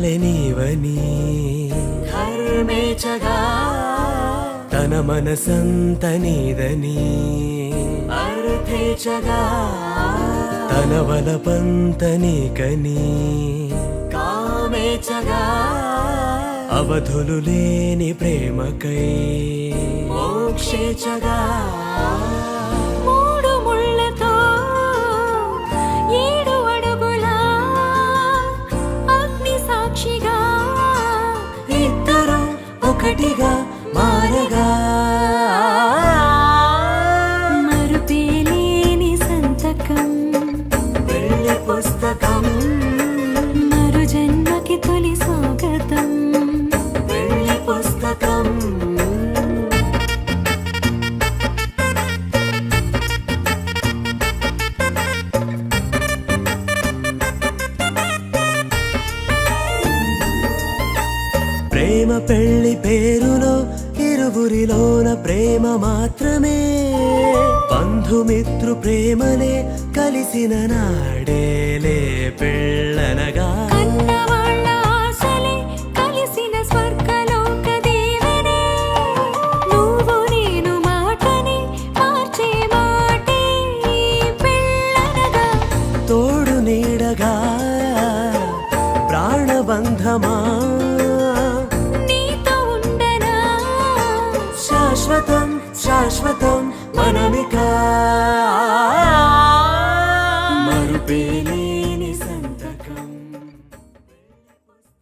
కాలే నీవని ధర్మేచగా తన మనసంత నీదని అర్థేచగా తన వలపంత నీకని కామేచగా అవధులు లేని ప్రేమకై మోక్షేచగా మూడు ముళ్ళతో 7 అడుగుల అగ్ని సాక్షిగా ఇద్దరు ఒకటిగా మారగా మరుపేలేని సంతకం పెళ్లి పుస్తకం మరు జన్మకి తొలి స్వాగతం పెళ్లి పుస్తకం ప్రేమ పెళ్లి పేరులో ఇరువురిలోన ప్రేమ మాత్రమే బంధుమిత్రు ప్రేమలే కలిసిన నాడేలే పెళ్ళనగా కన్నవాళ్ళ ఆశలే కలిసిన స్వర్గలోక దీవెనే నువ్వు నేను మాటని మార్చే మాటే పెళ్ళనగా తోడు నీడగా ప్రాణబంధమా నీతో ఉండనా శాశ్వతం శాశ్వతం మనమిక మరుపేలే